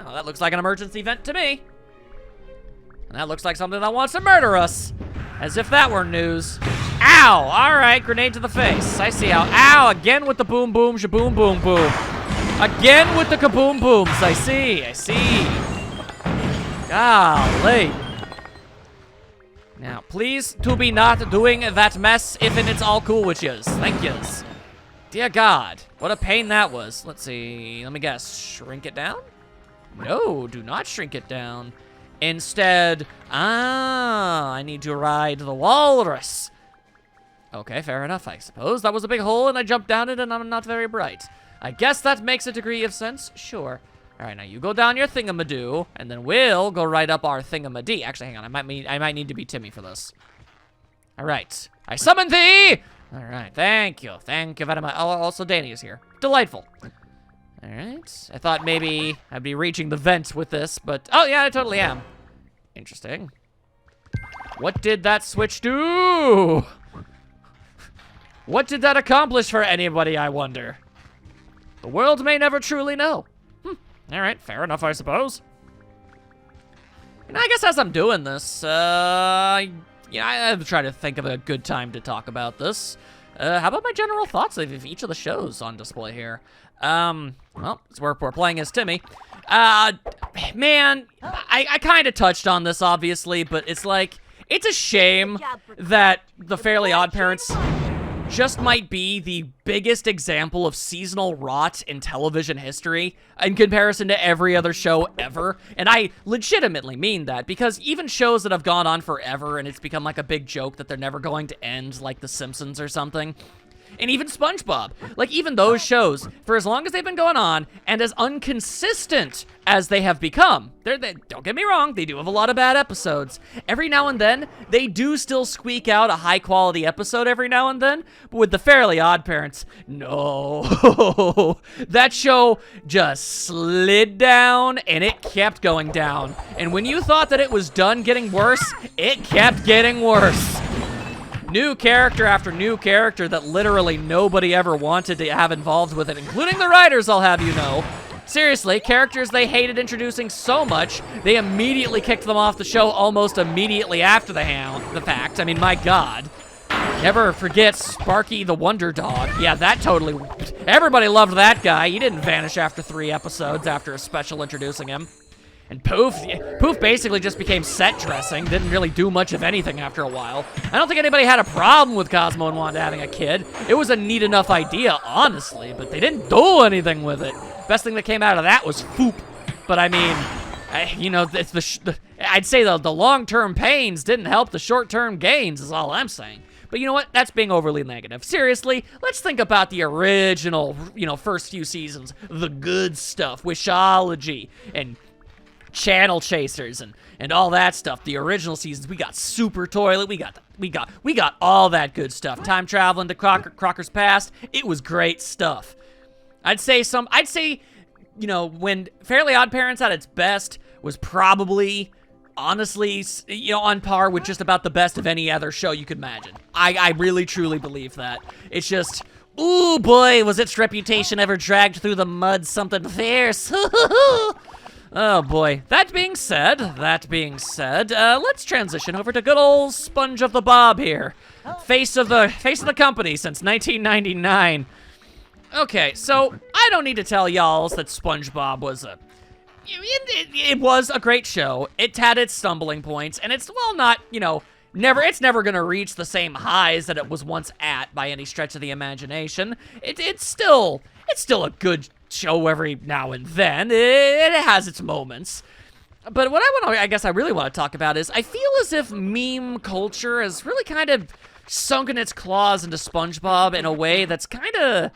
Well, that looks like an emergency vent to me. And that looks like something that wants to murder us. As if that were news. Ow! Alright, grenade to the face. I see how. Ow! Again with the boom boom, shaboom boom boom. Again with the kaboom booms. I see. Golly. Now, please to be not doing that mess if it's all cool with yous. Thank yous. Dear God, what a pain that was. Let's see. Let me guess. Shrink it down? No, do not shrink it down. Instead, I need to ride the walrus. Okay, fair enough, I suppose. That was a big hole, and I jumped down it, and I'm not very bright. I guess that makes a degree of sense. Sure. All right, now you go down your thingamadoo, and then we'll go right up our thingamadee. Actually, hang on. I might need to be Timmy for this. All right. I summon thee! All right, thank you. Thank you very much. Oh, also, Danny is here. Delightful. All right. I thought maybe I'd be reaching the vent with this, but... Oh, yeah, I totally am. Interesting. What did that switch do? What did that accomplish for anybody, I wonder? The world may never truly know. All right, fair enough, I suppose. And I guess as I'm doing this, I'm trying to think of a good time to talk about this. How about my general thoughts of each of the shows on display here? Well, we're playing as Timmy. Man, I kind of touched on this, obviously, but it's like, it's a shame that the Fairly Odd Parents just might be the biggest example of seasonal rot in television history in comparison to every other show ever. And I legitimately mean that, because even shows that have gone on forever and it's become like a big joke that they're never going to end, like The Simpsons or something, and even SpongeBob, like even those shows, for as long as they've been going on, and as inconsistent as they have become, don't get me wrong, they do have a lot of bad episodes. Every now and then, they do still squeak out a high-quality episode every now and then, but with the Fairly Odd Parents, no. That show just slid down, and it kept going down. And when you thought that it was done getting worse, it kept getting worse. New character after new character that literally nobody ever wanted to have involved with it, including the writers, I'll have you know. Seriously, characters they hated introducing so much, they immediately kicked them off the show almost immediately after the fact. I mean, my God. Never forget Sparky the Wonder Dog. Yeah, that totally... Everybody loved that guy. He didn't vanish after 3 episodes after a special introducing him. And Poof basically just became set dressing, didn't really do much of anything after a while. I don't think anybody had a problem with Cosmo and Wanda having a kid. It was a neat enough idea, honestly, but they didn't do anything with it. Best thing that came out of that was Foop. But I mean, it's I'd say the long-term pains didn't help the short-term gains is all I'm saying. But you know what? That's being overly negative. Seriously, let's think about the original, first few seasons. The good stuff, Wishology, and Channel Chasers and all that stuff. The original seasons, we got Super Toilet, we got all that good stuff. Time traveling to Crocker's past, it was great stuff. I'd say when Fairly Odd Parents at its best was probably honestly, on par with just about the best of any other show you could imagine. I really truly believe that. It's just, ooh boy, was its reputation ever dragged through the mud something fierce. Oh boy. That being said, let's transition over to good old Sponge of the Bob here. Face of the company since 1999. Okay, so I don't need to tell y'all that SpongeBob was it was a great show. It had its stumbling points, and it's, well, not, it's never gonna reach the same highs that it was once at by any stretch of the imagination. It's still a good show every now and then. It has its moments. But what I really want to talk about is, I feel as if meme culture has really kind of sunken its claws into SpongeBob in a way that's kind of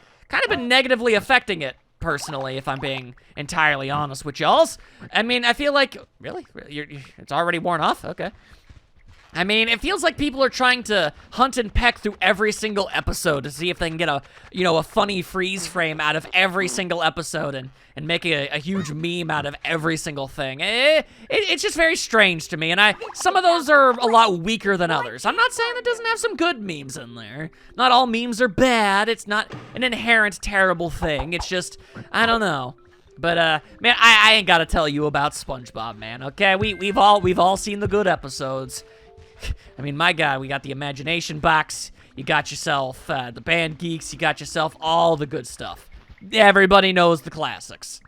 been negatively affecting it, personally, if I'm being entirely honest with y'alls. I mean, I feel like, really? It's already worn off? Okay. I mean, it feels like people are trying to hunt and peck through every single episode to see if they can get a funny freeze frame out of every single episode and make a huge meme out of every single thing. It's just very strange to me, and some of those are a lot weaker than others. I'm not saying it doesn't have some good memes in there. Not all memes are bad. It's not an inherent terrible thing. It's just, I don't know. But man, I ain't gotta tell you about SpongeBob, man. Okay, we've all seen the good episodes. I mean, my God, we got the Imagination Box. You got yourself the Band Geeks. You got yourself all the good stuff. Everybody knows the classics.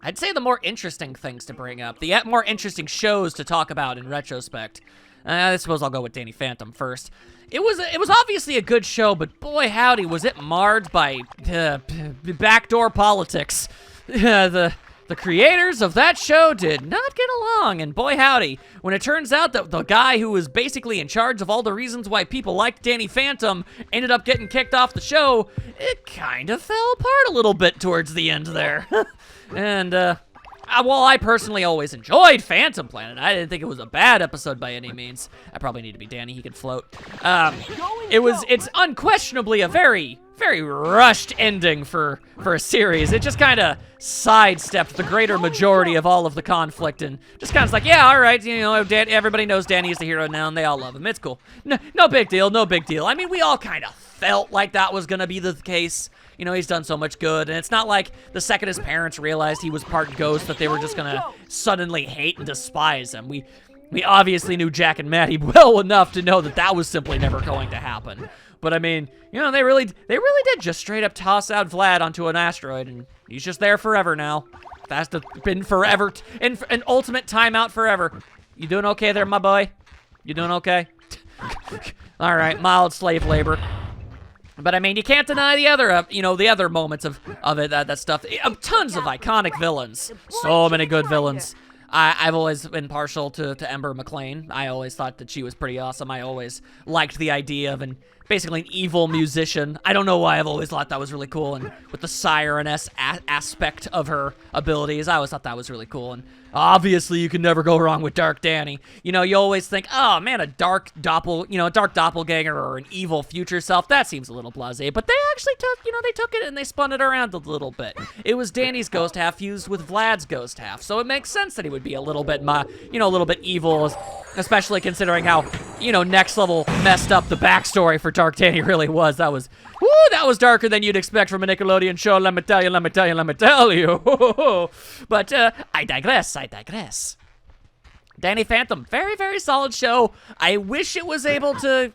I'd say the more interesting things to bring up, the more interesting shows to talk about in retrospect. I suppose I'll go with Danny Phantom first. It was obviously a good show, but boy howdy, was it marred by backdoor politics. The creators of that show did not get along, and boy howdy, when it turns out that the guy who was basically in charge of all the reasons why people liked Danny Phantom ended up getting kicked off the show, it kind of fell apart a little bit towards the end there. And, while I personally always enjoyed Phantom Planet, I didn't think it was a bad episode by any means. I probably need to be Danny, he can float. It's unquestionably a very rushed ending for a series. It just kind of sidestepped the greater majority of all of the conflict and just kind of like, yeah, all right, you know, everybody knows Danny is the hero now and they all love him. It's cool. No big deal, no big deal. I mean, we all kind of felt like that was gonna be the case. You know, he's done so much good, and it's not like the second his parents realized he was part ghost that they were just gonna suddenly hate and despise him. We obviously knew Jack and Maddie well enough to know that that was simply never going to happen. But I mean, you know, they really did just straight up toss out Vlad onto an asteroid, and he's just there forever now. That's been forever, an ultimate timeout forever. You doing okay there, my boy? You doing okay? All right, mild slave labor. But I mean, you can't deny the other, the other moments of it, that stuff. Tons of iconic villains. So many good villains. I've always been partial to Ember McLean. I always thought that she was pretty awesome. I always liked the idea of basically an evil musician. I don't know why I've always thought that was really cool. And with the siren-esque aspect of her abilities, I always thought that was really cool. And obviously, you can never go wrong with Dark Danny. You know, you always think, oh man, a dark doppelganger or an evil future self. That seems a little blasé. But they actually took it and they spun it around a little bit. It was Danny's ghost half fused with Vlad's ghost half, so it makes sense that he would be a little bit evil, especially considering how, next level messed up the backstory for Dark Danny really was. That was darker than you'd expect from a Nickelodeon show, let me tell you. But I digress. Danny Phantom, very, very solid show. I wish it was able to,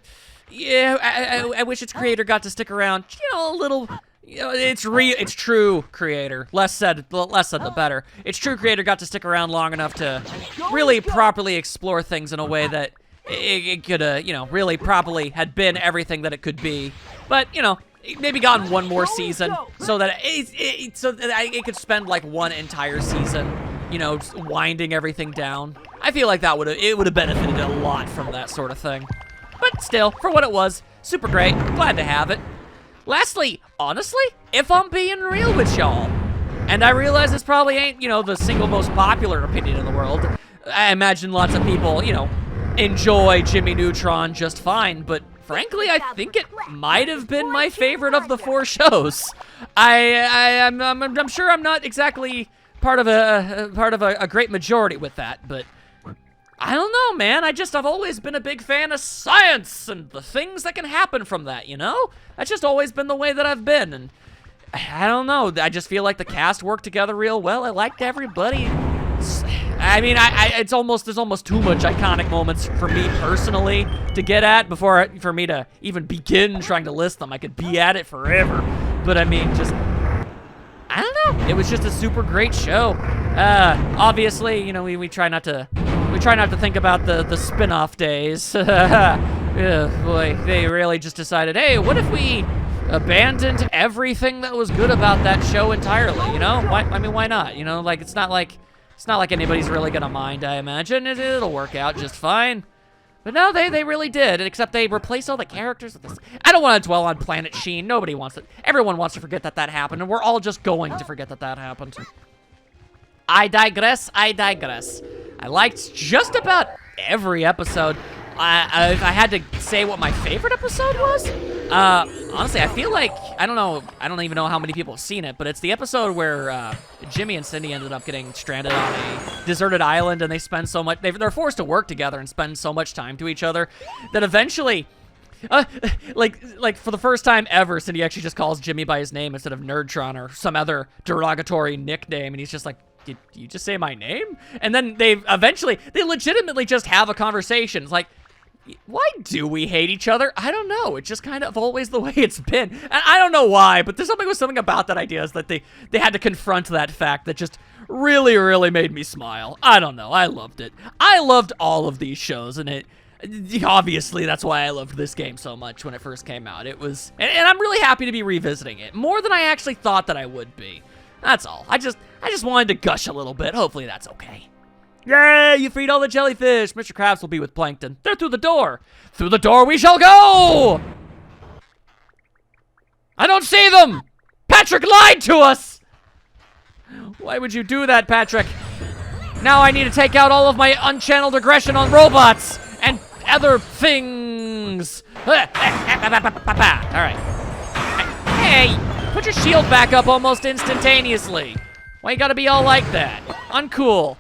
I wish its creator got to stick around, a little. It's true creator. Less said the better. Its true creator got to stick around long enough to really properly explore things in a way that it could, really properly had been everything that it could be. But, maybe gotten one more season so that it could spend like one entire season, winding everything down. I feel like it would have benefited a lot from that sort of thing. But still, for what it was, super great. Glad to have it. Lastly, honestly, if I'm being real with y'all, and I realize this probably ain't, the single most popular opinion in the world. I imagine lots of people, enjoy Jimmy Neutron just fine, but frankly, I think it might have been my favorite of the 4 shows. I'm sure I'm not exactly part of a great majority with that, but I don't know, man. I've always been a big fan of science and the things that can happen from that, That's just always been the way that I've been, and I don't know. I just feel like the cast worked together real well. I liked everybody. I mean, there's almost too much iconic moments for me personally to get at for me to even begin trying to list them. I could be at it forever, but I mean, I don't know. It was just a super great show. Obviously, we try not to think about the spin-off days. Boy, they really just decided, hey, what if we abandoned everything that was good about that show entirely? Why not? It's not like anybody's really gonna mind. I imagine it'll work out just fine. But no, they really did. Except they replaced all the characters with this. I don't want to dwell on Planet Sheen. Nobody wants it. Everyone wants to forget that happened, and we're all just going to forget that happened. I digress. I liked just about every episode. If I had to say what my favorite episode was, honestly, I feel like, I don't even know how many people have seen it, but it's the episode where Jimmy and Cindy ended up getting stranded on a deserted island, and they spend so much, they're forced to work together and spend so much time to each other that eventually Like for the first time ever, Cindy actually just calls Jimmy by his name instead of Nerdtron or some other derogatory nickname, and he's just like, did you just say my name? And then they legitimately just have a conversation. It's like, why do we hate each other? I don't know. It's just kind of always the way it's been. And I don't know why, but there's something about that idea is that they had to confront that fact that just really, really made me smile. I don't know. I loved it. I loved all of these shows, and obviously that's why I loved this game so much when it first came out. It was, and I'm really happy to be revisiting it more than I actually thought that I would be. That's all. I just wanted to gush a little bit. Hopefully that's okay. Yay, you freed all the jellyfish. Mr. Krabs will be with Plankton. They're through the door. Through the door we shall go! I don't see them! Patrick lied to us! Why would you do that, Patrick? Now I need to take out all of my unchanneled aggression on robots and other things. Alright. Hey, put your shield back up almost instantaneously. Why you gotta be all like that? Uncool.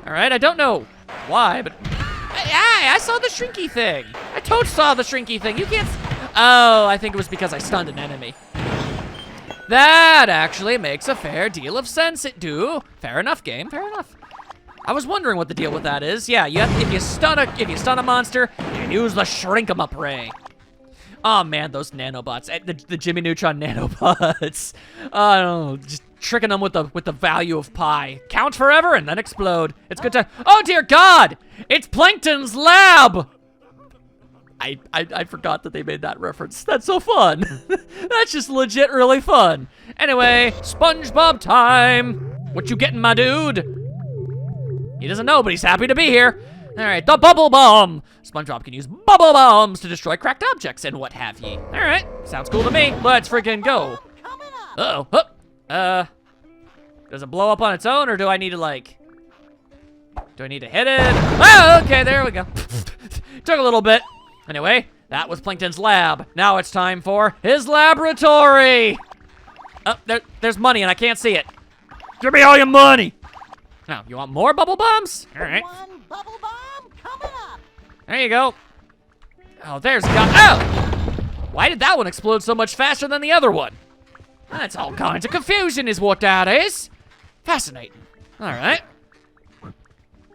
Alright, I don't know why, but... I saw the shrinky thing. I totes saw the shrinky thing. You can't... Oh, I think it was because I stunned an enemy. That actually makes a fair deal of sense, it do. Fair enough, game, fair enough. I was wondering what the deal with that is. Yeah, if you stun a monster, you can use the shrink 'em up ray. Oh man, those nanobots, the Jimmy Neutron nanobots. I don't know, just tricking them with the value of pi. Count forever and then explode. It's good time. Oh dear God, it's Plankton's lab. I forgot that they made that reference. That's so fun. That's just legit really fun. Anyway, SpongeBob time. What you getting, my dude? He doesn't know, but he's happy to be here. All right, the bubble bomb. SpongeBob can use bubble bombs to destroy cracked objects and what have ye. All right, sounds cool to me. Let's freaking go. Uh-oh. Does it blow up on its own, or do I need to hit it? Oh, okay, there we go. Took a little bit. Anyway, that was Plankton's lab. Now it's time for his laboratory. Oh, there's money and I can't see it. Give me all your money. Now, you want more bubble bombs? All right. One bubble bomb coming up. There you go. Oh, oh! Why did that one explode so much faster than the other one? That's all kinds of confusion is what that is. Fascinating. All right.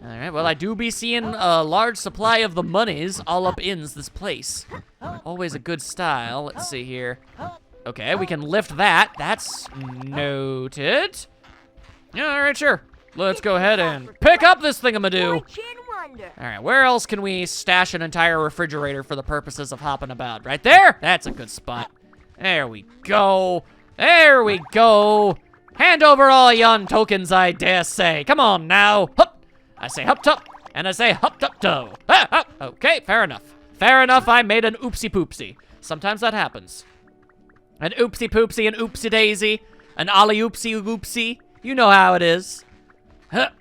All right, well, I do be seeing a large supply of the monies all up in this place. Always a good style. Let's see here. Okay, we can lift that. That's noted. All right, sure. Let's go ahead and pick up this thingamadoo. All right, where else can we stash an entire refrigerator for the purposes of hopping about? Right there? That's a good spot. There we go. There we go. Hand over all yon tokens, I dare say. Come on now. Hup. I say hup tup, and I say hup tup toe. Ah, okay, fair enough. Fair enough, I made an oopsie poopsie. Sometimes that happens. An oopsie poopsie, an oopsie daisy, an ollie oopsie oopsie. You know how it is. Huh.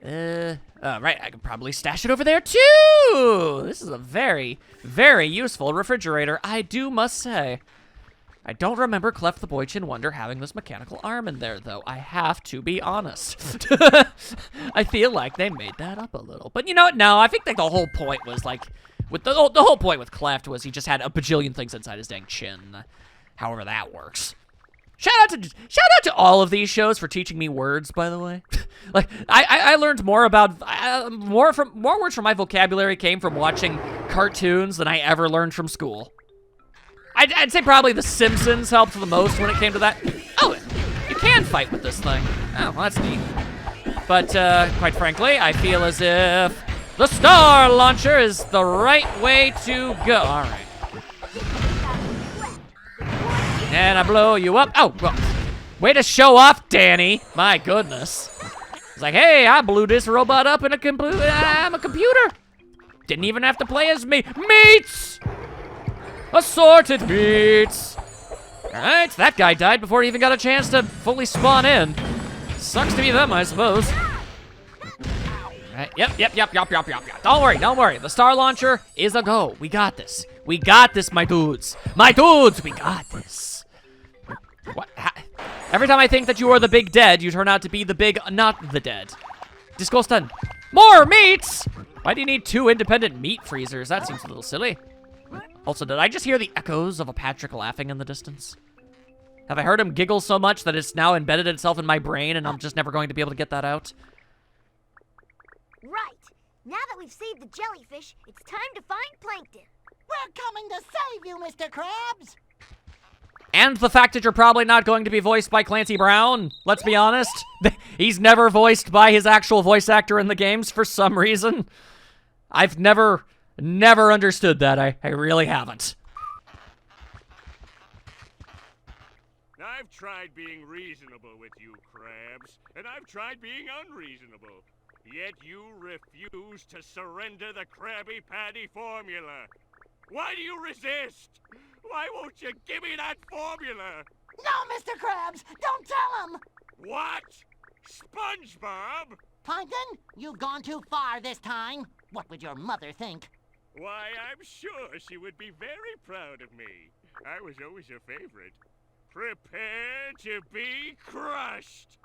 Right, I could probably stash it over there too. This is a very, very useful refrigerator, I must say. I don't remember Clef the Boy Chin Wonder having this mechanical arm in there, though. I have to be honest. I feel like they made that up a little. But you know what? No, I think like the whole point was like, with the whole point with Cleft was he just had a bajillion things inside his dang chin. However that works. Shout out to all of these shows for teaching me words, by the way. Like I learned more about more words from my vocabulary came from watching cartoons than I ever learned from school. I'd say probably The Simpsons helped the most when it came to that. Oh, you can fight with this thing. Oh, well, that's neat. But quite frankly, I feel as if the Star Launcher is the right way to go. All right. And I blow you up. Oh, well, way to show off, Danny. My goodness. It's like, hey, I blew this robot up in a computer. I'm a computer. Didn't even have to play as me. Meats! Assorted meats. All right, that guy died before he even got a chance to fully spawn in. Sucks to be them, I suppose. All right, yep. Don't worry. The Star Launcher is a go. We got this. We got this, my dudes. My dudes, we got this. What? Every time I think that you are the big dead, you turn out to be the big not the dead. Disco stun. More meats! Why do you need 2 independent meat freezers? That seems a little silly. Also, did I just hear the echoes of a Patrick laughing in the distance? Have I heard him giggle so much that it's now embedded itself in my brain and I'm just never going to be able to get that out? Right. Now that we've saved the jellyfish, it's time to find plankton. We're coming to save you, Mr. Krabs. And the fact that you're probably not going to be voiced by Clancy Brown, let's be honest. He's never voiced by his actual voice actor in the games for some reason. I've never understood that. I really haven't. I've tried being reasonable with you, Krabs, and I've tried being unreasonable. Yet you refuse to surrender the Krabby Patty formula. Why do you resist? Why won't you give me that formula? No, Mr. Krabs, don't tell him. What? SpongeBob? Plankton, you've gone too far this time. What would your mother think? Why, I'm sure she would be very proud of me. I was always your favorite. Prepare to be crushed.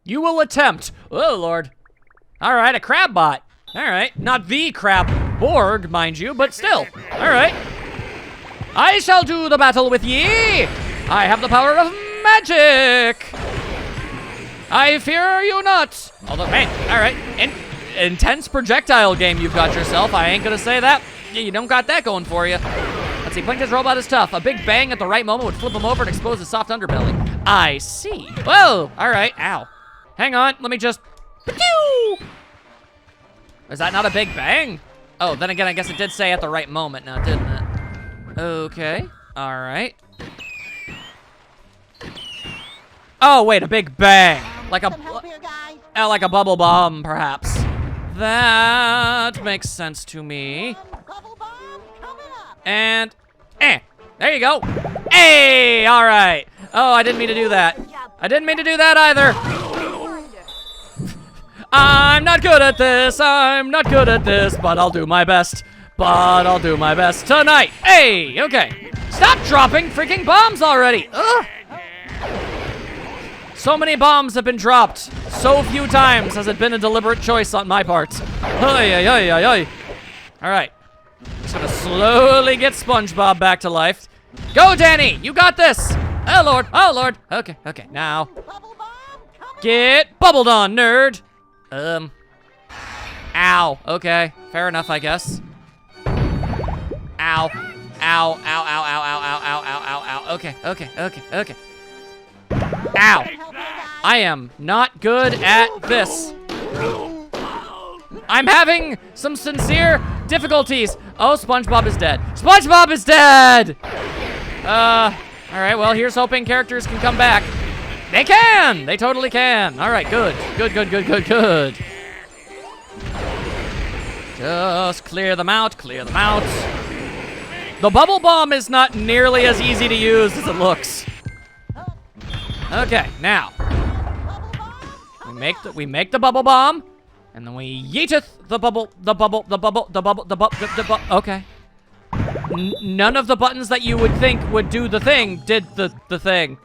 You will attempt. Oh, Lord. All right, a crab bot. All right, not the crab Borg, mind you, but still. All right. I shall do the battle with ye. I have the power of magic. I fear you not. Although, man, all right. Intense projectile game you've got yourself. I ain't gonna say that. You don't got that going for you. Let's see, Plankton's robot is tough. A big bang at the right moment would flip him over and expose his soft underbelly. I see. Whoa, all right, ow. Hang on, let me just, is that not a big bang? Oh, then again, I guess it did say at the right moment now, didn't it? Okay, all right. Oh, wait, a big bang. Like Some help here, guy? like a bubble bomb, perhaps. That makes sense to me. Bubble bomb coming up. And, there you go. Hey, all right. Oh, I didn't mean to do that. I didn't mean to do that either. I'm not good at this. I'm not good at this, but I'll do my best. But I'll do my best tonight. Hey, okay. Stop dropping freaking bombs already. Ugh. So many bombs have been dropped. So few times has it been a deliberate choice on my part. Oy, oy, oy, oy, oy. All right. Just gonna slowly get SpongeBob back to life. Go, Danny. You got this. Oh, Lord. Oh, Lord. Okay, okay. Now, Bubble bomb coming get bubbled on, nerd. Ow. Okay. Fair enough, I guess. Ow. Ow, ow, ow, ow, ow, ow, ow, ow, ow, ow. Okay, okay, okay, okay. Ow. I am not good at this. I'm having some sincere difficulties. Oh, SpongeBob is dead. SpongeBob is dead! All right, well, here's hoping characters can come back. They can! They totally can. All right, good. Good, good, good, good, good. Just clear them out, clear them out. The bubble bomb is not nearly as easy to use as it looks. Okay, now. We make the bubble bomb, and then we yeeteth the bubble. Okay. None of the buttons that you would think would do the thing did the thing.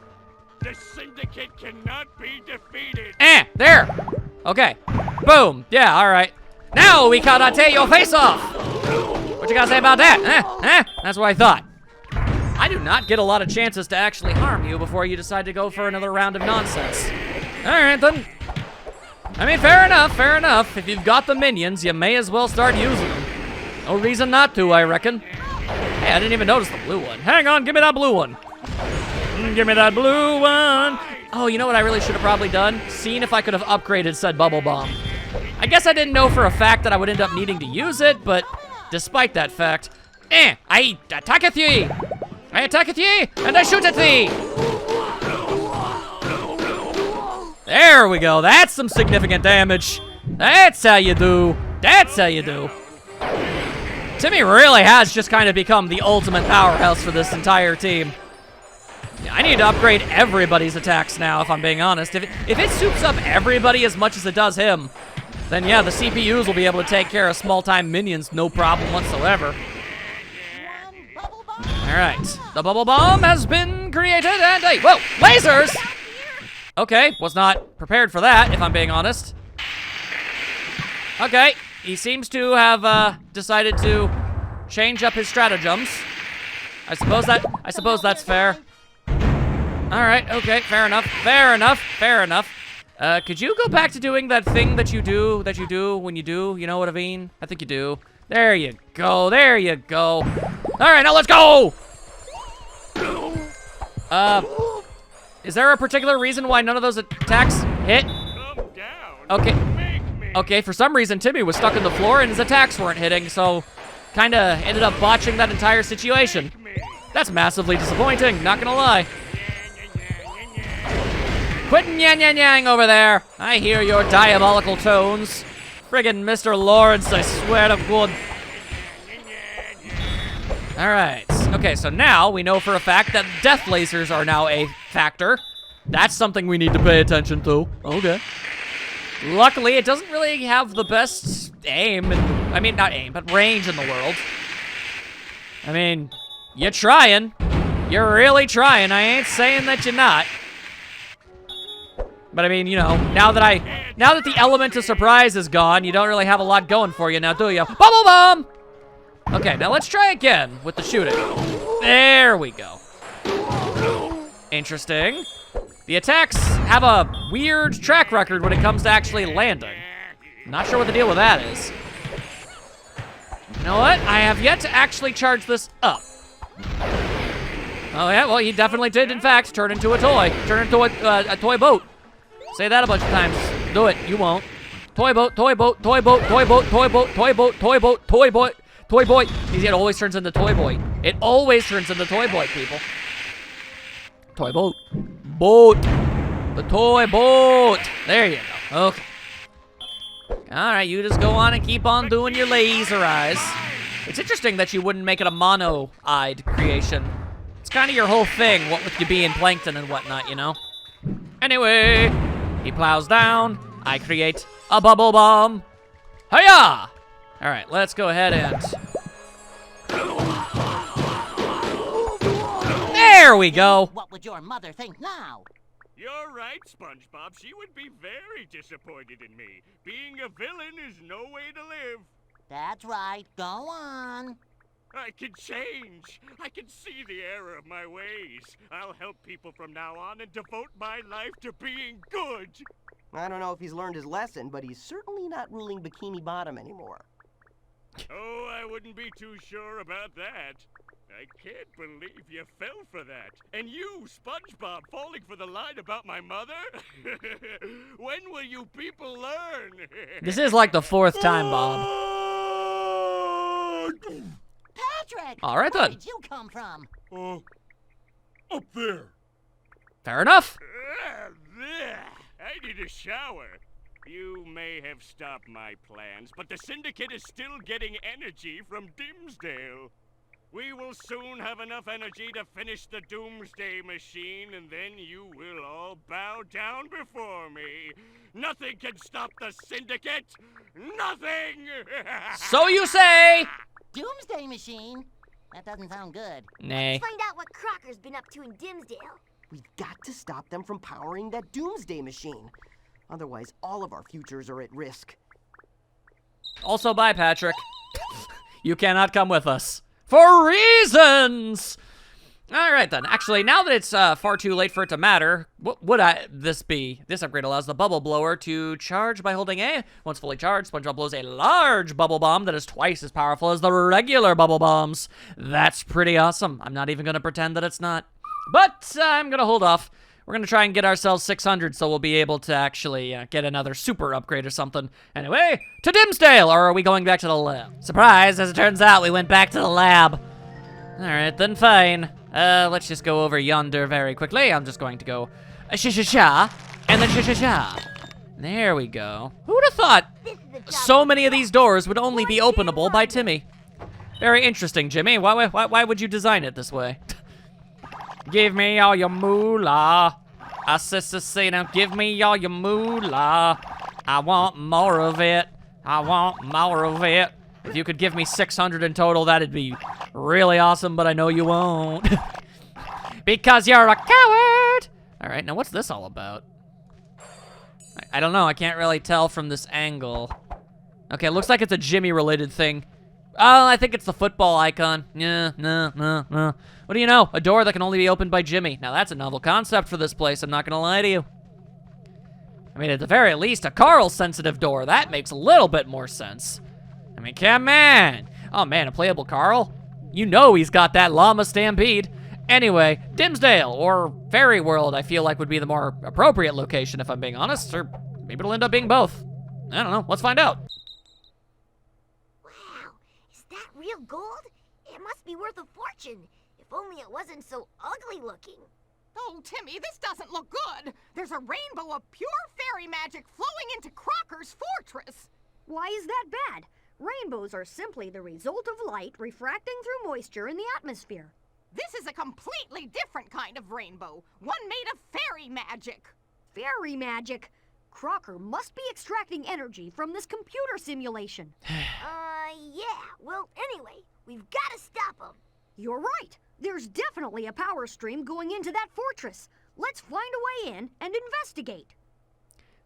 The Syndicate cannot be defeated. There. Okay. Boom. Yeah, all right. Now we karate your face off. What you gotta say about that? That's what I thought. I do not get a lot of chances to actually harm you before you decide to go for another round of nonsense. All right, then. I mean, fair enough, fair enough. If you've got the minions, you may as well start using them. No reason not to, I reckon. Hey, I didn't even notice the blue one. Hang on, give me that blue one. Give me that blue one. Oh, you know what I really should have probably done? Seen if I could have upgraded said bubble bomb. I guess I didn't know for a fact that I would end up needing to use it, but despite that fact, I attacketh ye. I attacketh ye, and I shoot at thee. There we go. That's some significant damage. That's how you do. That's how you do. Timmy really has just kind of become the ultimate powerhouse for this entire team. Yeah, I need to upgrade everybody's attacks now, if I'm being honest. If it soups up everybody as much as it does him, then yeah, the CPUs will be able to take care of small-time minions no problem whatsoever. All right, the bubble bomb has been created, and whoa, lasers! Okay, was not prepared for that, if I'm being honest. Okay, he seems to have decided to change up his stratagems. I suppose that's fair. All right, okay, fair enough. Could you go back to doing that thing that you do when you do, you know what I mean? I think you do. There you go. All right, now let's go! Is there a particular reason why none of those attacks hit? Calm down. Okay. Make me. Okay, for some reason, Timmy was stuck in the floor and his attacks weren't hitting, so kinda ended up botching that entire situation. That's massively disappointing, not gonna lie. Quit yang over there. I hear your diabolical tones. Friggin' Mr. Lawrence, I swear to God. All right. Okay, so now we know for a fact that death lasers are now a factor. That's something we need to pay attention to. Okay. Luckily, it doesn't really have the best aim. I mean, not aim, but range in the world. I mean, you're trying. You're really trying. I ain't saying that you're not. But I mean, you know, now that the element of surprise is gone, you don't really have a lot going for you now, do you? Bubble bomb! Okay, now let's try again with the shooting. There we go. Interesting. The attacks have a weird track record when it comes to actually landing. Not sure what the deal with that is. You know what? I have yet to actually charge this up. Oh yeah, well, he definitely did, in fact, turn into a toy. Turn into a toy boat. Say that a bunch of times. Do it. You won't. Toy boat, toy boat, toy boat, toy boat, toy boat, toy boat, toy boat, toy boat, toy boy. It always turns into toy boy. It always turns into toy boy, people. Toy boat. Boat. The toy boat. There you go. Okay. All right, you just go on and keep on doing your laser eyes. It's interesting that you wouldn't make it a mono-eyed creation. It's kind of your whole thing, what with you being plankton and whatnot, you know? Anyway, he plows down. I create a bubble bomb. Hiya! All right, let's go ahead and... There we go. What would your mother think now? You're right, SpongeBob. She would be very disappointed in me. Being a villain is no way to live. That's right. Go on. I can change. I can see the error of my ways. I'll help people from now on and devote my life to being good. I don't know if he's learned his lesson, but he's certainly not ruling Bikini Bottom anymore. Oh, I wouldn't be too sure about that. I can't believe you fell for that. And you, SpongeBob, falling for the line about my mother? When will you people learn? This is like the 4th time, Bob. Patrick! All right, Where then. did you come from? Up there. Fair enough. I need a shower. You may have stopped my plans, but the Syndicate is still getting energy from Dimsdale. We will soon have enough energy to finish the Doomsday Machine, and then you will all bow down before me. Nothing can stop the Syndicate! Nothing! So you say. Doomsday Machine? That doesn't sound good. Nay. Let's find out what Crocker's been up to in Dimsdale. We've got to stop them from powering that Doomsday Machine. Otherwise, all of our futures are at risk. Also, bye, Patrick. You cannot come with us. For reasons! Alright then, actually, now that it's far too late for it to matter, what would this be? This upgrade allows the bubble blower to charge by holding A. Once fully charged, SpongeBob blows a large bubble bomb that is twice as powerful as the regular bubble bombs. That's pretty awesome. I'm not even gonna pretend that it's not. But I'm gonna hold off. We're gonna try and get ourselves 600 so we'll be able to actually get another super upgrade or something. Anyway, to Dimsdale, or are we going back to the lab? Surprise, as it turns out, we went back to the lab. Alright, then fine. Let's just go over yonder very quickly. I'm just going to go sha-sha-sha, and then sha-sha-sha. There we go. Who would have thought so many of these doors would only be openable by Timmy? Very interesting, Jimmy. Why would you design it this way? Give me all your moolah. I say now, give me all your moolah. I want more of it. I want more of it. If you could give me 600 in total, that'd be really awesome, but I know you won't. Because you're a coward! Alright, now what's this all about? I don't know, I can't really tell from this angle. Okay, looks like it's a Jimmy-related thing. Oh, I think it's the football icon. Yeah, no. What do you know? A door that can only be opened by Jimmy. Now, that's a novel concept for this place, I'm not gonna lie to you. I mean, at the very least, a Carl-sensitive door. That makes a little bit more sense. I mean, come on. Oh, man, a playable Carl? You know he's got that llama stampede. Anyway, Dimsdale, or Fairy World, I feel like would be the more appropriate location, if I'm being honest, or maybe it'll end up being both. I don't know, let's find out. Wow, is that real gold? It must be worth a fortune. If only it wasn't so ugly looking. Oh, Timmy, this doesn't look good. There's a rainbow of pure fairy magic flowing into Crocker's fortress. Why is that bad? Rainbows are simply the result of light refracting through moisture in the atmosphere. This is a completely different kind of rainbow, one made of fairy magic. Fairy magic? Crocker must be extracting energy from this computer simulation. Yeah. Well, anyway, we've got to stop him. You're right. There's definitely a power stream going into that fortress. Let's find a way in and investigate.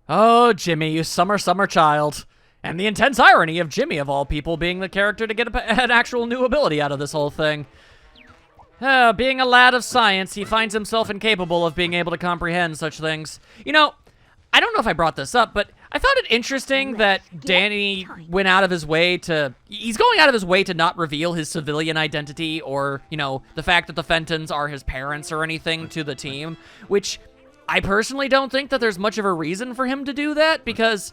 Oh, Jimmy, you summer child. And the intense irony of Jimmy, of all people, being the character to get an actual new ability out of this whole thing. Being a lad of science, he finds himself incapable of being able to comprehend such things. You know, I don't know if I brought this up, but I found it interesting that Danny went out of his way to... He's going out of his way to not reveal his civilian identity or, you know, the fact that the Fentons are his parents or anything to the team, which I personally don't think that there's much of a reason for him to do that because,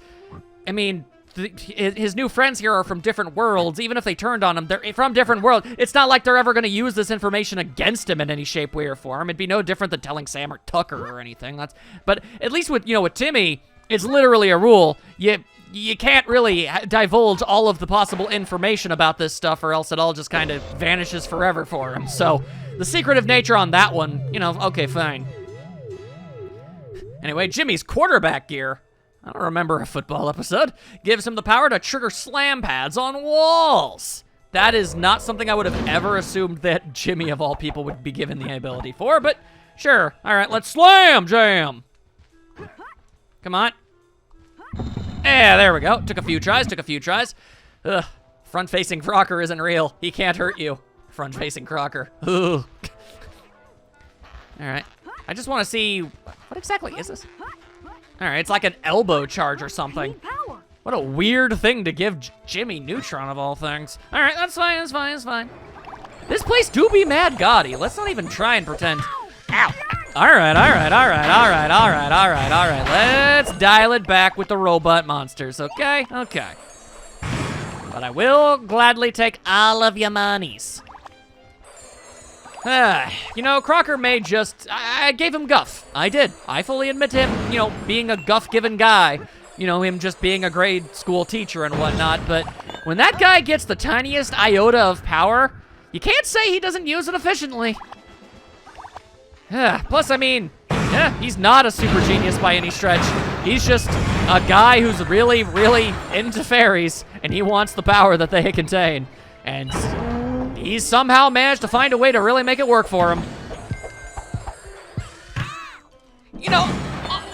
I mean... his new friends here are from different worlds. Even if they turned on him, they're from different worlds. It's not like they're ever going to use this information against him in any shape, way, or form. It'd be no different than telling Sam or Tucker or anything. But at least with, you know, with Timmy, it's literally a rule. You can't really divulge all of the possible information about this stuff or else it all just kind of vanishes forever for him. So the secretive nature on that one, you know, okay, fine. Anyway, Jimmy's quarterback gear. I don't remember a football episode. Gives him the power to trigger slam pads on walls. That is not something I would have ever assumed that Jimmy, of all people, would be given the ability for, but sure. All right, let's slam jam. Come on. Yeah, there we go. Took a few tries. Ugh, front-facing Crocker isn't real. He can't hurt you. Front-facing Crocker. Ooh. All right. I just want to see, what exactly is this? All right, it's like an elbow charge or something. What a weird thing to give Jimmy Neutron, of all things. All right, that's fine. This place do be mad gaudy. Let's not even try and pretend. Ow. All right. Let's dial it back with the robot monsters, okay? Okay. But I will gladly take all of your monies. You know, Crocker may just... I gave him guff. I did. I fully admit to him, you know, being a guff-given guy. You know, him just being a grade school teacher and whatnot. But when that guy gets the tiniest iota of power, you can't say he doesn't use it efficiently. Plus, I mean, he's not a super genius by any stretch. He's just a guy who's really, really into fairies, and he wants the power that they contain. And... he's somehow managed to find a way to really make it work for him. You know,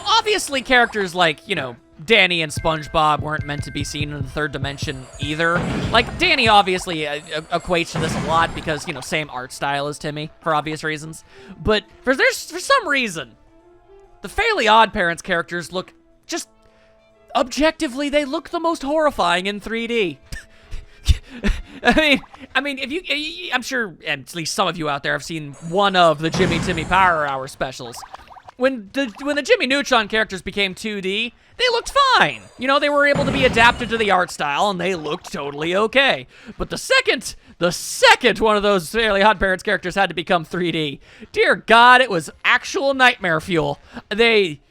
obviously characters like, you know, Danny and SpongeBob weren't meant to be seen in the third dimension either. Like, Danny obviously equates to this a lot because, you know, same art style as Timmy, for obvious reasons. But for some reason, the Fairly Odd Parents characters look just, objectively, they look the most horrifying in 3D. I mean, if you, I'm sure at least some of you out there have seen one of the Jimmy Timmy Power Hour specials. When the Jimmy Neutron characters became 2D, they looked fine. You know, they were able to be adapted to the art style, and they looked totally okay. But the second one of those Fairly Odd Parents characters had to become 3D, dear God, it was actual nightmare fuel. They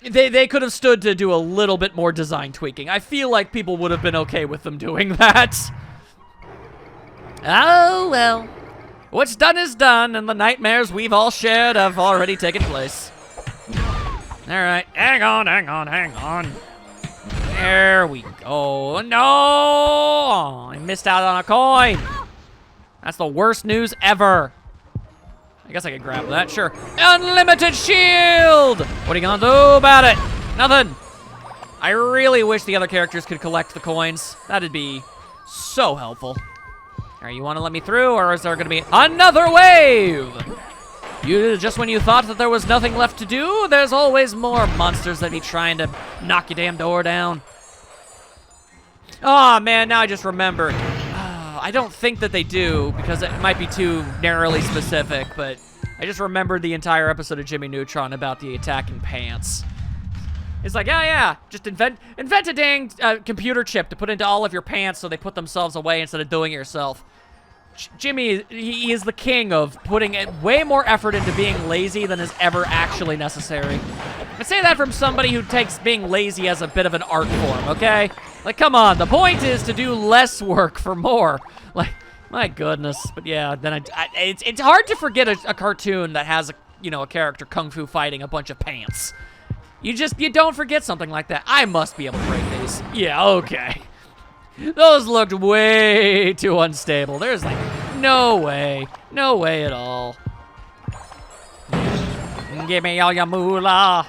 could have stood to do a little bit more design tweaking. I feel like people would have been okay with them doing that. Oh, well. What's done is done, and the nightmares we've all shared have already taken place. All right, hang on. There we go. No! I missed out on a coin. That's the worst news ever. I guess I could grab that, sure. Unlimited shield! What are you gonna do about it? Nothing. I really wish the other characters could collect the coins. That'd be so helpful. All right, you want to let me through, or is there going to be another wave? Just when you thought that there was nothing left to do, there's always more monsters that be trying to knock your damn door down. Oh, man, now I just remembered. I don't think that they do, because it might be too narrowly specific, but I just remembered the entire episode of Jimmy Neutron about the attacking pants. It's like, yeah, just invent a dang computer chip to put into all of your pants so they put themselves away instead of doing it yourself. Jimmy, he is the king of putting way more effort into being lazy than is ever actually necessary. I say that from somebody who takes being lazy as a bit of an art form, okay? Like, come on, the point is to do less work for more. Like, my goodness. But yeah, then it's hard to forget a cartoon that has a character kung fu fighting a bunch of pants. You don't forget something like that. I must be able to break these. Yeah, okay. Those looked way too unstable. There's like no way at all. Give me all your moolah.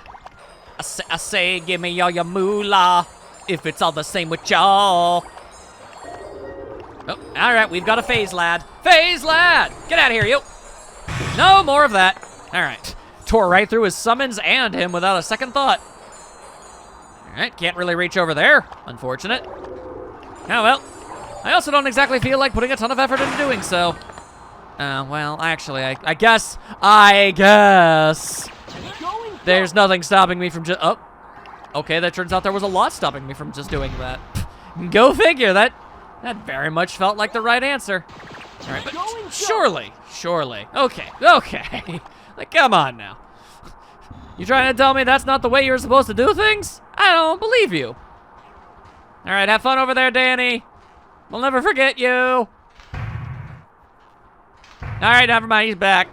I say give me all your moolah. If it's all the same with y'all. Oh, all right, we've got a phase lad. Phase lad! Get out of here, you. No more of that. All right. Tore right through his summons and him without a second thought. All right, can't really reach over there. Unfortunate. Oh, well. I also don't exactly feel like putting a ton of effort into doing so. Well, actually, I guess. There's nothing stopping me from just... Oh. Okay, that turns out there was a lot stopping me from just doing that. Go figure. That very much felt like the right answer. All right, but surely. Okay. Like, come on now. You trying to tell me that's not the way you're supposed to do things? I don't believe you. All right, have fun over there, Danny. We'll never forget you. All right, never mind, he's back.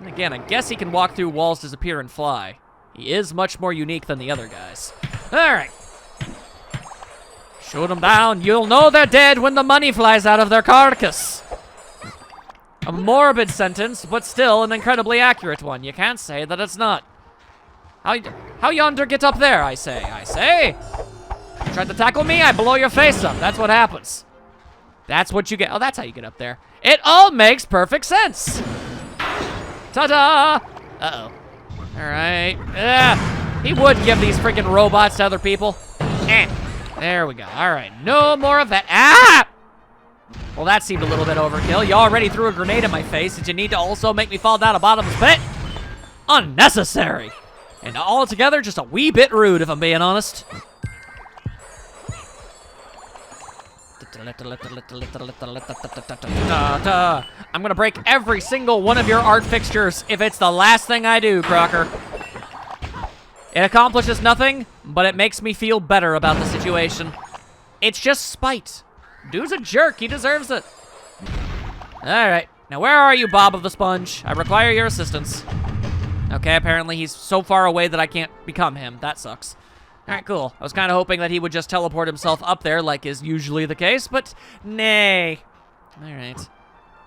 And again, I guess he can walk through walls, disappear, and fly. He is much more unique than the other guys. All right. Shoot them down. You'll know they're dead when the money flies out of their carcass. A morbid sentence, but still an incredibly accurate one. You can't say that it's not. How yonder get up there, I say. You tried to tackle me, I blow your face up. That's what happens. That's what you get. Oh, that's how you get up there. It all makes perfect sense. Ta-da! Uh-oh. All right. He would give these freaking robots to other people. There we go. All right. No more of that. Ah! Well, that seemed a little bit overkill. You already threw a grenade in my face. Did you need to also make me fall down a bottomless pit? Unnecessary. And altogether, just a wee bit rude, if I'm being honest. I'm gonna break every single one of your art fixtures if it's the last thing I do, Crocker. It accomplishes nothing, but it makes me feel better about the situation. It's just spite. Dude's a jerk, he deserves it. All right, now where are you, Bob of the Sponge? I require your assistance. Okay, apparently he's so far away that I can't become him. That sucks. All right, cool. I was kind of hoping that he would just teleport himself up there like is usually the case, but nay. All right.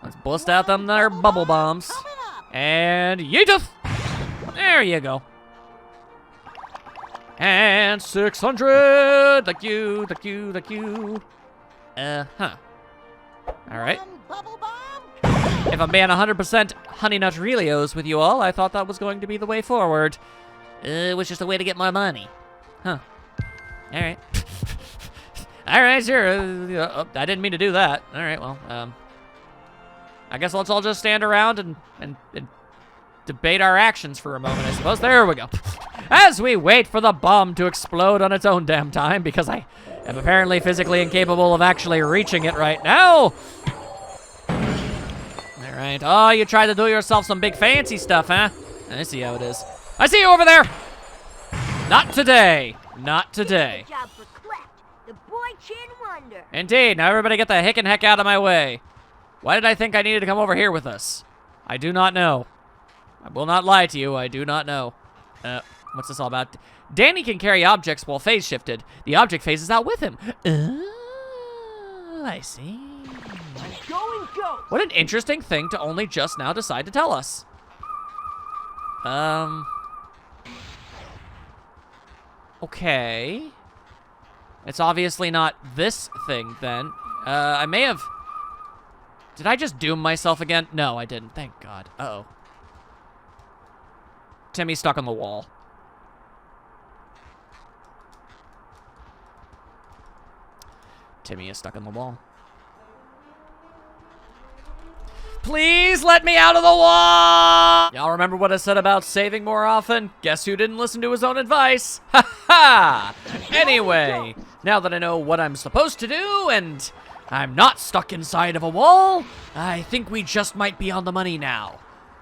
Let's bust out them there bubble bombs. And yeeteth! There you go. And 600! Thank you. All right. If I'm being 100% Honey Nut Relios with you all, I thought that was going to be the way forward. It was just a way to get more money. Huh. All right. All right, sure. I didn't mean to do that. All right, well, I guess let's all just stand around and debate our actions for a moment, I suppose. There we go. As we wait for the bomb to explode on its own damn time, because I am apparently physically incapable of actually reaching it right now. All right. Oh, you tried to do yourself some big fancy stuff, huh? I see how it is. I see you over there. Not today. Not today. Good job for Cleft, the boy chin wonder. Indeed. Now everybody get the hick and heck out of my way. Why did I think I needed to come over here with us? I do not know. I will not lie to you. I do not know. What's this all about? Danny can carry objects while phase shifted. The object phases out with him. Oh, I see. What an interesting thing to only just now decide to tell us. Okay. It's obviously not this thing, then. I may have... Did I just doom myself again? No, I didn't. Thank God. Uh-oh. Timmy's stuck on the wall. Timmy is stuck on the wall. Please let me out of the wall! Y'all remember what I said about saving more often? Guess who didn't listen to his own advice? Ha ha! Anyway, now that I know what I'm supposed to do and I'm not stuck inside of a wall, I think we just might be on the money now.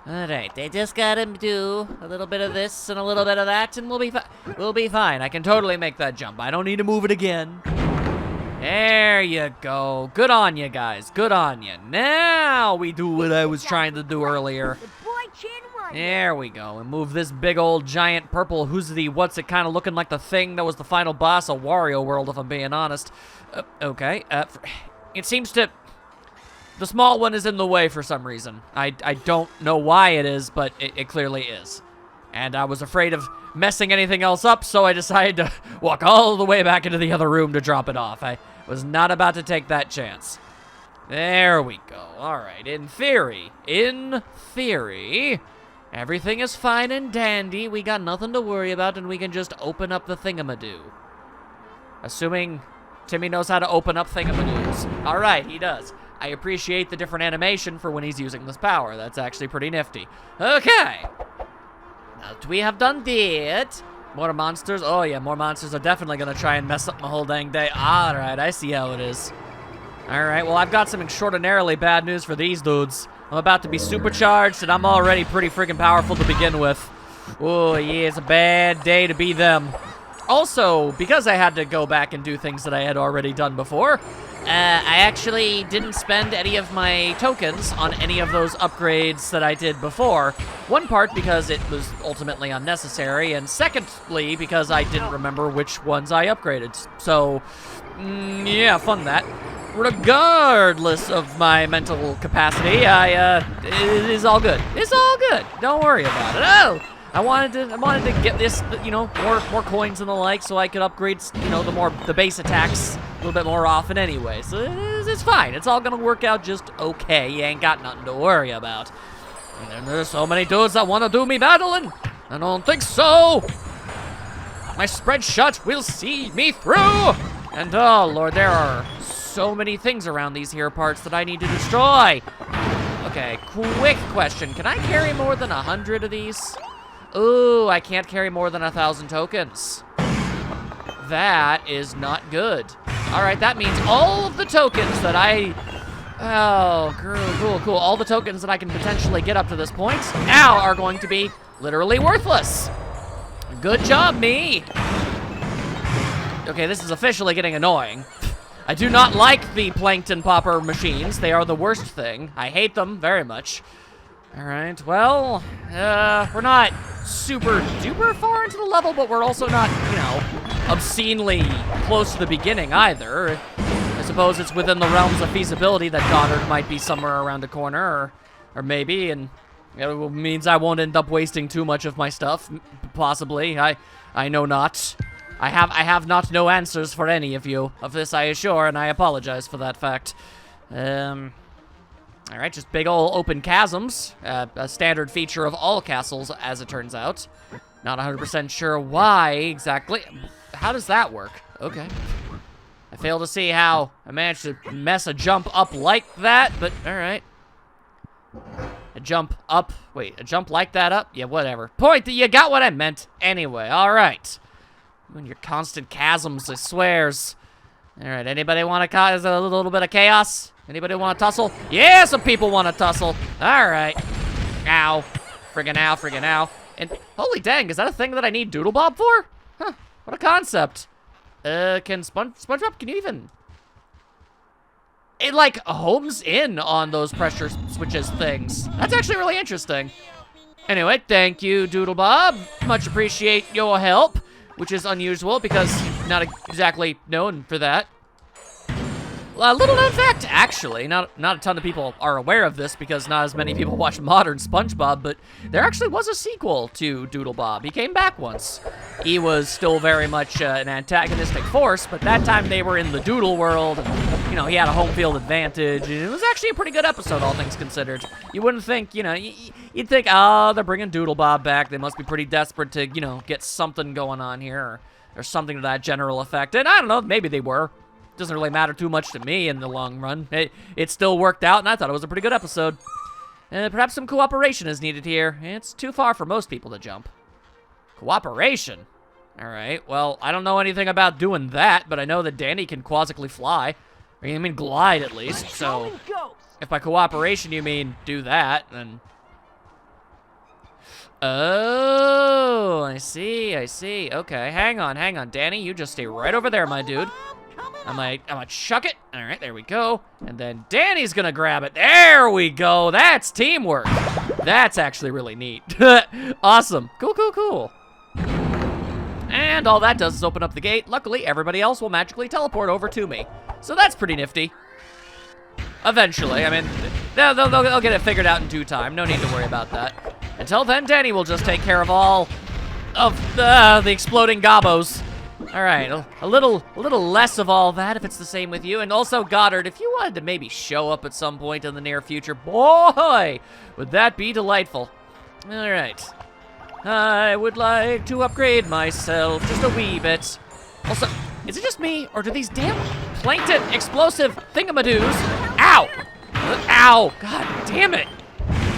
Alright, they just gotta do a little bit of this and a little bit of that and we'll be fine. We'll be fine. I can totally make that jump. I don't need to move it again. There you go. Good on you guys. Good on you. Now we do what I was trying to do earlier. There we go. And move this big old giant purple what's it kind of looking like the thing that was the final boss of Wario World, if I'm being honest. Okay. It seems to... The small one is in the way for some reason. I don't know why it is, but it clearly is. And I was afraid of messing anything else up, so I decided to walk all the way back into the other room to drop it off. I was not about to take that chance. There we go. All right, in theory, everything is fine and dandy. We got nothing to worry about, and we can just open up the thingamadoo. Assuming Timmy knows how to open up thingamadoos. All right, he does. I appreciate the different animation for when he's using this power. That's actually pretty nifty. Okay. Now that we have done that, more monsters. Oh yeah, more monsters are definitely gonna try and mess up my whole dang day. All right, I see how it is. All right, well, I've got some extraordinarily bad news for these dudes. I'm about to be supercharged, and I'm already pretty freaking powerful to begin with. Oh yeah, it's a bad day to be them. Also, because I had to go back and do things that I had already done before, I actually didn't spend any of my tokens on any of those upgrades that I did before. One part because it was ultimately unnecessary, and secondly because I didn't remember which ones I upgraded. So, yeah, fun that. Regardless of my mental capacity, it is all good. It's all good. Don't worry about it. Oh! I wanted to get this, you know, more coins and the like, so I could upgrade, you know, the base attacks a little bit more often anyway. So it's fine. It's all gonna work out just okay. You ain't got nothing to worry about. And then there's so many dudes that want to do me battling. I don't think so. My spread shut will see me through. And oh lord, there are so many things around these here parts that I need to destroy. Okay, quick question. Can I carry more than 100 of these? Ooh, I can't carry more than 1,000 tokens. That is not good. All right, that means all of the tokens that cool. All the tokens that I can potentially get up to this point now are going to be literally worthless. Good job, me. Okay, this is officially getting annoying. I do not like the plankton popper machines. They are the worst thing. I hate them very much. All right, well, we're not super duper far into the level, but we're also not, you know, obscenely close to the beginning either. I suppose it's within the realms of feasibility that Goddard might be somewhere around the corner, or maybe, and it means I won't end up wasting too much of my stuff, possibly. I know not. I have not no answers for any of you. Of this I assure, and I apologize for that fact. All right, just big ol' open chasms, a standard feature of all castles, as it turns out. Not 100% sure why exactly. How does that work? Okay. I fail to see how I managed to mess a jump up like that, but all right. A jump up, wait, a jump like that up? Yeah, whatever. Point that you got what I meant. Anyway, all right. When your constant chasms, I swears. All right, anybody want to cause a little bit of chaos? Anybody want to tussle? Yeah, some people want to tussle. All right. Ow. Friggin' ow, friggin' ow. And holy dang, is that a thing that I need Doodle Bob for? Huh, what a concept. Can SpongeBob, can you even... It, like, homes in on those pressure switches things. That's actually really interesting. Anyway, thank you, Doodle Bob. Much appreciate your help, which is unusual because not exactly known for that. A little known fact, actually, not a ton of people are aware of this because not as many people watch modern SpongeBob, but there actually was a sequel to Doodle Bob. He came back once. He was still very much an antagonistic force, but that time they were in the Doodle world. You know, he had a home field advantage, and it was actually a pretty good episode, all things considered. You wouldn't think, you know, you'd think, oh, they're bringing Doodle Bob back. They must be pretty desperate to, you know, get something going on here, or something to that general effect. And I don't know, maybe they were. Doesn't really matter too much to me in the long run. It still worked out, and I thought it was a pretty good episode. Perhaps some cooperation is needed here. It's too far for most people to jump. Cooperation? Alright, well, I don't know anything about doing that, but I know that Danny can quasically fly. Or, I mean, glide at least, so... If by cooperation you mean do that, then... Oh, I see. Okay, hang on. Danny, you just stay right over there, my dude. I'm gonna chuck it. All right, there we go. And then Danny's gonna grab it. There we go. That's teamwork. That's actually really neat. Awesome. Cool. And all that does is open up the gate. Luckily, everybody else will magically teleport over to me. So that's pretty nifty. Eventually, I mean, they'll get it figured out in due time. No need to worry about that. Until then, Danny will just take care of all of the exploding gobos. All right, a little less of all that if it's the same with you. And also, Goddard, if you wanted to maybe show up at some point in the near future, boy, would that be delightful. All right. I would like to upgrade myself just a wee bit. Also, is it just me, or do these damn plankton explosive thingamadoos... Ow! Ow! God damn it!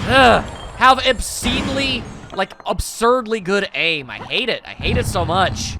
Ugh. Have obscenely, like, absurdly good aim. I hate it so much.